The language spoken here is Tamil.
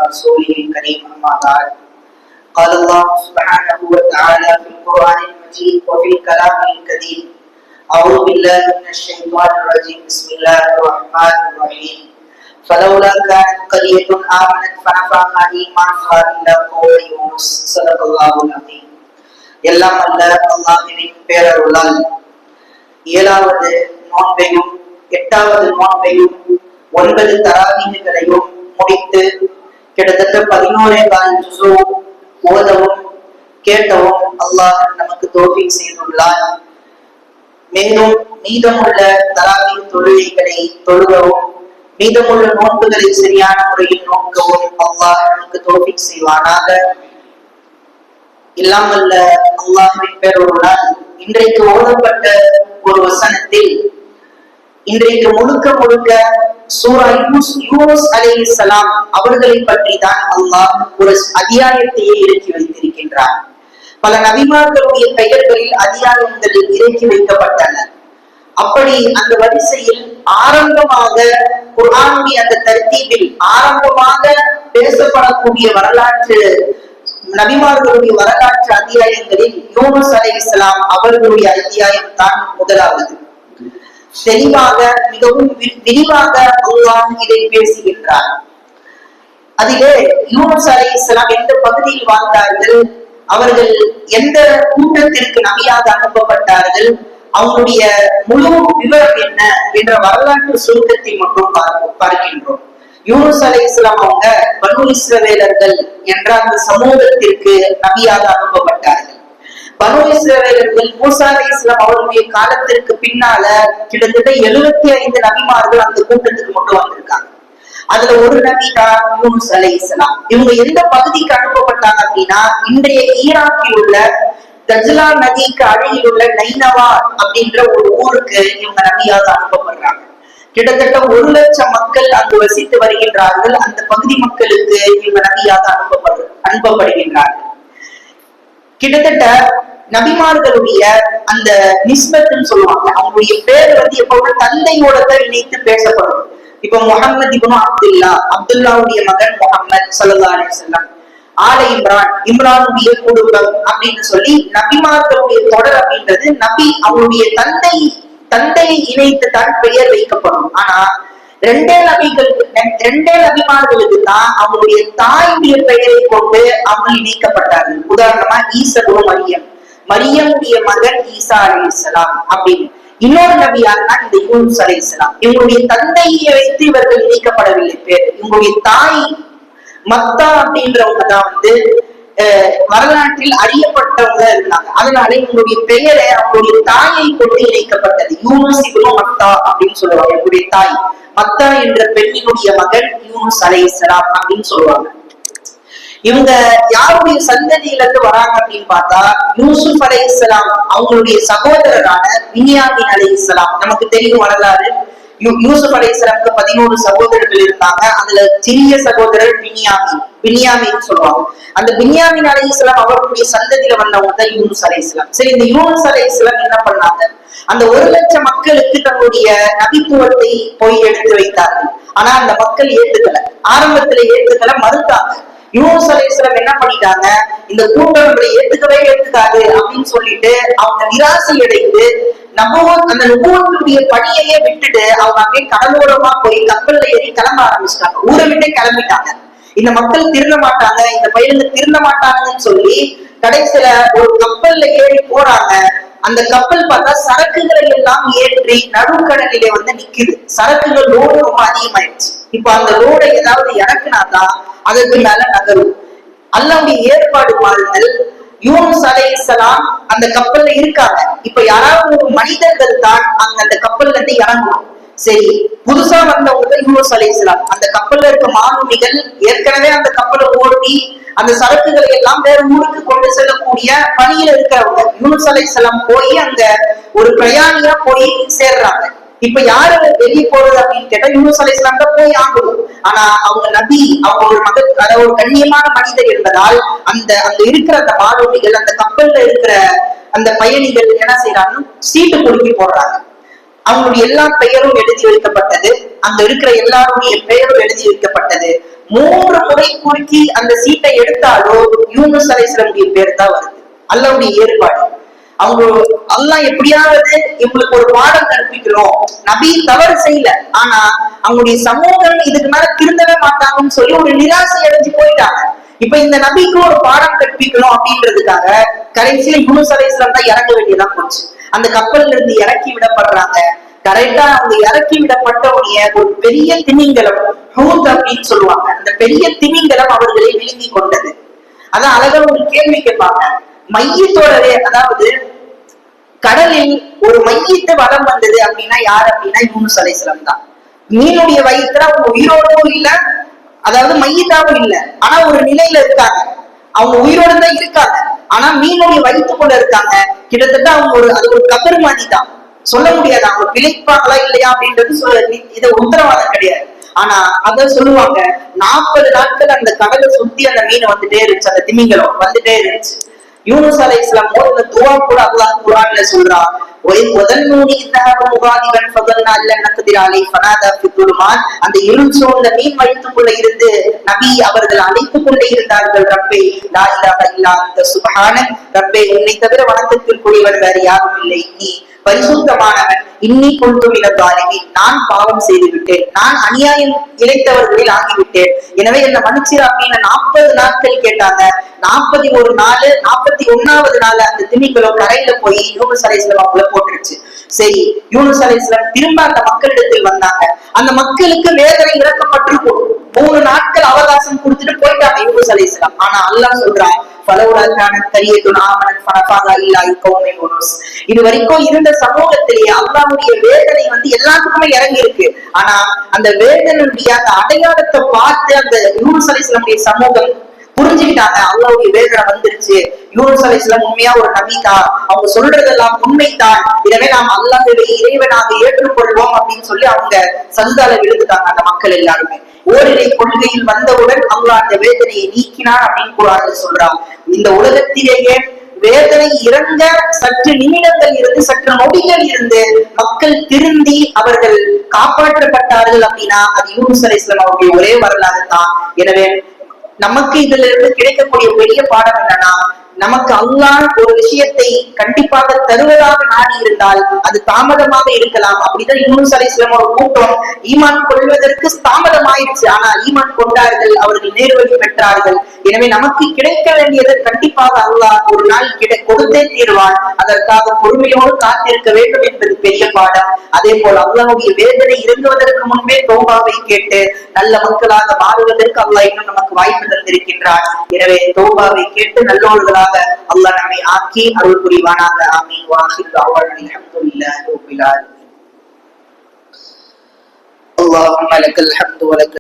رسوله الكريم أما بعد قال الله سبحانه وتعالى في القرآن المجيد وفي الكلام الكريم أعوذ بالله من الشيطان الرجيم بسم الله الرحمن الرحيم فلولا كانت قرية آمنت فنفعها إيمانها إلا قوم يونس صدق الله العظيم. எல்லாம் அல்ல அல்லாஹ்வின் பேரருளால் 7வது நோன்பையும் 8வது நோன்பையும் 9 தராவீஹ்களையும் முடித்து கிட்டத்தட்ட 11 ஜுஸு ஓதவும் கேட்கவும் அல்லாஹ் நமக்கு தௌஃபீக் செய்துள்ளார். மேலும் மீதமுள்ள தராவீஹ் தொழுகைகளை தொழுகவும் மீதமுள்ள நோன்புகளை சரியான முறையில் நோக்கவும் அல்லாஹ் நமக்கு தௌஃபீக் செய்வானாக. இல்லாமல்ல அல்லாஹ்வின் பேரருளால் இன்றைக்கு ஓதப்பட்ட ஒரு வசனத்தில் இன்றைக்கு முழுக்க சூரா யூனுஸ் அலைஹிஸ்ஸலாம் அவர்களை பற்றி தான் அல்லாஹ் ஒரு அத்தியாயத்தையே இறக்கி வைத்திருக்கின்றார். பல நபிமார்களுடைய பெயர்களில் அத்தியாயங்களில் இறக்கி வைக்கப்பட்டன. அப்படி அந்த வரிசையில் ஆரம்பமாக குர்ஆனுடைய அந்த தர்த்தீபில் ஆரம்பமாக பேசப்படக்கூடிய வரலாற்று நபிமார்களுடைய வரலாற்று அத்தியாயங்களில் யூனுஸ் அலைஹிஸ்ஸலாம் அவர்களுடைய அத்தியாயம் தான் முதலாவது. தெளிவாக மிகவும் விரிவாக அல்லாஹ் இதை பேசுகின்றார். அதிலே யூனுஸ் அலைஹிஸ்ஸலாம் எந்த பகுதியில் வாழ்ந்தார்கள், அவர்கள் எந்த கூட்டத்திற்கு நபியாக அனுப்பப்பட்டார்கள், அவங்களுடைய முழு விவரம் என்ன என்ற வரலாற்று சுருக்கத்தை மட்டும் பார்க்கின்றோம். யூனுஸ் அலைஹிஸ்ஸலாம் அவங்க பனு இஸ்ரவேலர்கள் என்ற அந்த சமூகத்திற்கு நபியாக அனுப்பப்பட்டார்கள். பனு இஸ்ரவேலர்கள் மூசா அலைஹிஸ்ஸலாம் அவருடைய காலத்திற்கு பின்னால கிட்டத்தட்ட 75 நபிமார்கள் அந்த கூட்டத்துக்கு மட்டும் வந்திருக்காங்க. அதுல ஒரு நபி தான் யூனுஸ் அலைஹிஸ்ஸலாம். இவங்க எந்த பகுதிக்கு அனுப்பப்பட்டாங்க அப்படின்னா, இன்றைய ஈராக்கில் உள்ள தஜ்லா நதிக்கு அருகில் உள்ள நைனவா அப்படின்ற ஒரு ஊருக்கு இவங்க நபியாக அனுப்பப்படுறாங்க. கிட்டத்தட்ட 1 லட்சம் மக்கள் அங்கு வசித்து வருகின்றார்கள். அந்த பகுதி மக்களுக்கு இவங்க நபியாக அனுப்பப்படுகின்றார்கள். கிட்டத்தட்ட நபிமார்களுடைய அந்த நிஸ்பத்துன்னு சொல்லுவாங்க, அவங்களுடைய பேர் எப்பவுமே தந்தையோட தான் இணைத்து பேசப்படும். இப்ப முஹம்மது இப்னு அப்துல்லாவுடைய மகன் முஹம்மது ஸல்லல்லாஹு அலைஹி வஸல்லம், ஆல இம்ரானுடைய குடும்பம் அப்படின்னு சொல்லி நபிமார்களுடைய தொடர் அப்படின்றது நபி அவங்களுடைய தந்தையை இணைத்து தான் பெயர் வைக்கப்படும். ஆனா ரெண்டே நபிமார்களுக்கு தான் அவங்களுடைய தாயுடைய பெயரை கொண்டு அவங்க இணைக்கப்பட்டார்கள். உதாரணமா ஈசா மரியமுடைய மகன் ஈசா அலைஹிஸ்ஸலாம் அப்படின்னு. இன்னொரு நபியார்னா இந்த யூனுஸ் அலைஹிஸ்ஸலாம். இவங்களுடைய தந்தையை வைத்து இவர்கள் இணைக்கப்படவில்லை பேர். இவங்களுடைய தாய் மத்தா அப்படின்றவங்க தான் வரலாற்றில் அறியப்பட்டவங்க இருந்தாங்க. அதனால இவங்களுடைய பெயரை அவங்களுடைய தாயை கொண்டு இணைக்கப்பட்டது. யூனுஸ் இப்னு மத்தா அப்படின்னு சொல்லுவாங்க. இவங்களுடைய தாய் மத்தா என்ற பெண்ணினுடைய மகன் யூனுஸ் அலைஹிஸ்ஸலாம் அப்படின்னு சொல்லுவாங்க. இவங்க யாருடைய சந்ததியில இருந்து வராங்க அப்படின்னு பார்த்தா, யூசுப் அலைஹிஸ்ஸலாம் அவங்களுடைய சகோதரரான பின்யாமீன் அலைஹிஸ்ஸலாம். நமக்கு தெரியும் வரலாறு. யூசுப் அலைஹிஸ்ஸலாமுக்கு 11 சகோதரர்கள் இருந்தாங்க. அதுல சிறிய சகோதரர் பின்யாமீன் சொல்லுவாங்க. அந்த பின்யாமீன் அலைஹிஸ்ஸலாம் அவர்களுடைய சந்ததியில வந்தவங்க தான் யூனுஸ் அலைஹிஸ்ஸலாம். சரி, இந்த யூனுஸ் அலைஹிஸ்ஸலாம் என்ன பண்ணாங்க, அந்த 1 லட்சம் மக்களுக்கு தன்னுடைய நபித்துவத்தை போய் எடுத்து வைத்தார்கள். ஆனா அந்த மக்கள் ஆரம்பத்துல ஏற்றுக்கல, மறுத்தாங்க. யூனுஸ் அலைஹிஸ்ஸலாம் என்ன பண்ணிட்டாங்க, இந்த கூட்டம் நம்மளை ஏத்துக்காது அப்படின்னு சொல்லிட்டு அவங்க நிராசை அடைந்து அந்த நபுவத்துடைய பணியையே விட்டுட்டு அவங்க அப்படியே கடலோரமா போய் கப்பல்ல ஏறி கிளம்ப ஆரம்பிச்சிட்டாங்க. ஊரை விட்டே கிளம்பிட்டாங்க. இந்த மக்கள் திருந்த மாட்டாங்க, இந்த பயிலுங்க திருந்த மாட்டாங்கன்னு சொல்லி கடைசியில ஒரு கப்பல்ல ஏறி போறாங்க. அந்த கப்பல் பார்த்தா சரக்குகளை எல்லாம் ஏற்றி நடுக்கடலிலே நிக்குது. சரக்குகள் லோடு ரொம்ப அதிகமாயிடுச்சு. இப்ப அந்த லோடை ஏதாவது இறக்குனாதான் அதற்கு மேல நகரும். அல்லாஹ்வுடைய ஏற்பாடு மாறுதல். யூனுஸ் அலைஹிஸ்ஸலாம் அந்த கப்பல்ல இருக்காங்க. இப்ப யாராவது ஒரு மனிதர்கள் தான் அந்த கப்பல்ல இருந்து இறங்கணும். சரி, புதுசா வந்தவங்க யூனுஸ் அலைஹிஸ்ஸலாம். அந்த கப்பல்ல இருக்க மாலுமிகள் ஏற்கனவே அந்த கப்பலை ஓட்டி அந்த சரக்குகளை எல்லாம் வேற ஊருக்கு கொண்டு செல்லக்கூடிய பணியில இருக்கிறவங்க. யூனுஸ் அலைஹிஸ்ஸலாம் போய் அங்க ஒரு பிரயாணியா போய் சேர்றாங்க. இப்ப யாரு வெளியே போறது அப்படின்னு கேட்டா யூனுஸ் அலைஹிஸ்ஸலாம் தான் போய் ஆகணும். ஆனா அவங்க நபி, அவங்க ஒரு ஒரு கண்ணியமான மனிதர் என்பதால் அந்த இருக்கிற அந்த மாலுமிகள், அந்த கப்பல்ல இருக்கிற அந்த பயணிகள் என்ன செய்யறாங்க, சீட்டு குலுக்கி போடுறாங்க. அவங்களுடைய எல்லா பெயரும் எழுதி வைக்கப்பட்டது. அங்க இருக்கிற எல்லாருடைய பெயரும் எழுதி வைக்கப்பட்டது. 3 முறை குறுக்கி அந்த சீட்டை எடுத்தாலும் யூனுஸ் அலைஹிஸ்ஸலாமுடைய பேர் தான் வருது. அல்லாஹ்வுடைய ஏற்பாடு. அவங்க அல்லாஹ் எப்படியாவது இவங்களுக்கு ஒரு பாடம் கற்பிக்கணும். நபி தவறு செய்யல, ஆனா அவங்களுடைய சமூகம் இதுக்கு மேல திருந்தவே மாட்டாங்கன்னு சொல்லி ஒரு நிராசை அடைஞ்சு போயிட்டாங்க. இப்ப இந்த நபிக்கு ஒரு பாடம் கற்பிக்கணும் அப்படின்றதுக்காக கடைசியில யூனுஸ் அலைஹிஸ்ஸலாம் தான் இறங்க வேண்டியதா போச்சு. அந்த கப்பல்ல இருந்து இறக்கி விடப்படுறாங்க. கரெக்டா அவங்க இறக்கி விடப்பட்டவுடைய ஒரு பெரிய திமிங்கலம், ஹூத் அப்படின்னு சொல்லுவாங்க, அந்த பெரிய திமிங்கலம் அவர்களை விழுங்கி கொண்டது. அதான் அழகா ஒரு கேள்வி கேட்பாங்க, மையத்தோடவே, அதாவது கடலில் ஒரு மையத்தை வளம் வந்தது அப்படின்னா யார் அப்படின்னா யூனுஸ் அலைஹிஸ்ஸலாம் தான். மீனுடைய வயிற்றுல அவங்க உயிரோடவும் இல்ல, அதாவது மையத்தாவும் இல்ல, ஆனா ஒரு நிலையில இருக்காங்க. அவங்க உயிரோட தான் இருக்காங்க, ஆனா மீனுடைய வயிற்றுக்குள்ள இருக்காங்க. கிட்டத்தட்ட அவங்க அது ஒரு கபர் மாதிரி தான், சொல்ல முடியாது அவங்க பிழைப்பாங்களா இல்லையா அப்படின்றது இது உத்தரவாதம் கிடையாது. ஆனா அத சொல்லுவாங்க, 40 நாட்கள் அந்த கடலை சுத்தி அந்த மீன் வந்துட்டே இருந்துச்சு, அந்த திமிங்கலம் வந்துட்டே இருந்துச்சு. யூனுஸ் அலைஹிஸ்ஸலாம் ஓதுன துஆ கூட அல்லாஹ் குர்ஆன்ல சொல்றான், அந்த இருள் சூழ்ந்த மீன் வயிற்றுக்குள்ள இருந்து நபி அவர்கள் அழைத்துக் கொண்டே இருந்தார்கள், ரப்பே லா இலாஹ இல்லா அன்த சுப்ஹானக், ரப்பே உன்னை தவிர வணக்கத்திற்குரியவன் வேறு யாரும் இல்லை, நீ பரிசுத்தமானவன், இன்னி குன்து மினல் ஸாலிமீன், நான் பாவம் செய்து விட்டேன், நான் அநியாயம் இழைத்தவர்களில் ஆகிவிட்டேன், எனவே என்ன மன்னிச்சிரு அப்படின்னு 40 நாட்கள் கேட்டாங்க. 41 நாள் 41வது நாள் அந்த திமிங்கலம் கரையில போய் யூனுஸ் அலைஹிஸ்ஸலாம் அவங்கள போட்டுருச்சு. சரி, யூனுஸ் அலைஹிஸ்ஸலாம் திரும்ப அந்த மக்களிடத்தில் வந்தாங்க. அந்த மக்களுக்கு வேதனை இறக்கப்பட்டிருக்கும். 3 நாட்கள் அவகாசம் கொடுத்துட்டு போயிட்டாங்க யூனுஸ் அலைஹிஸ்ஸலாம். ஆனா அல்லாஹ் சொல்றான், இது வரைக்கும் இருந்த சமூகத்திலேயே அல்லாஹ்வுடைய வேதனை எல்லாத்துக்குமே இறங்கி இருக்கு. ஆனா அந்த வேதனையுடைய அந்த அடையாளத்தை பார்த்து அந்த யூனுஸ் அலைஹிஸ்ஸலாமுடைய சமூகம் புரிஞ்சுக்கிட்டாங்க, அல்லாஹ்வுடைய வேதனை வந்துருச்சு, யூனுஸ் அலைஹிஸ்ஸலாம் உண்மையா ஒரு நபி தான், அவங்க சொல்றதெல்லாம் உண்மைதான், எனவே நாம் அல்லாஹ்வை இறைவனாக ஏற்றுக்கொள்வோம் அப்படின்னு சொல்லி அவங்க சந்தால விழுந்துட்டாங்க அந்த மக்கள் எல்லாருமே. ஓரிரை கொள்கையில் வந்தவுடன் அல்லாஹ் அந்த வேதனையை நீக்கினார் அப்படின்னு குர்ஆன்ல சொல்றான். இந்த உலகத்திலேயே வேதனை இறங்க சற்று நிமிடங்கள் இருந்து, சற்று நொடிகள் இருந்து மக்கள் திருந்தி அவர்கள் காப்பாற்றப்பட்டார்கள் அப்படின்னா அது யூனுஸ் அலைஹிஸ்ஸலாம் அவருடைய ஒரே வரலாறு தான். எனவே நமக்கு இதுல இருந்து கிடைக்கக்கூடிய பெரிய பாடம் என்னன்னா, நமக்கு அல்லாஹ் ஒரு விஷயத்தை கண்டிப்பாக தருவதாக நாடி இருந்தால் அது தாமதமாக இருக்கலாம். அப்படிதான் யூனுஸ் அலைஹிஸ்ஸலாம் ஒரு கூட்டம் ஈமான் கொள்வதற்கு தாமதமாயிருச்சு, ஆனா ஈமான் கொண்டார்கள், அவர்கள் நேர்வழி பெற்றார்கள். எனவே நமக்கு கிடைக்க வேண்டியது கண்டிப்பாக அல்லாஹ் ஒரு நாள் கொடுத்தே தீர்வான். அதற்காக பொறுமையோடு காத்திருக்க வேண்டும் என்பது பெரிய பாடம். அதே போல அல்லாஹ்வுடைய வேதனை இறங்குவதற்கு முன்பே தௌபாவை கேட்டு நல்ல மக்களாக மாறுவதற்கு அல்லாஹ் இன்னும் நமக்கு வாய்ப்பு தந்திருக்கின்றார். எனவே தௌபாவை கேட்டு நல்லோர்களாக அல்லாஹ் நம்மை ஆக்கி அருள் புரிவானாக. ஆமீன். வாஹிர் தஅவானா அல்ஹம்துலில்லாஹி ரப்பில் ஆலமீன். அல்லாஹும்ம லக்கல் ஹம்து வ லக்கல்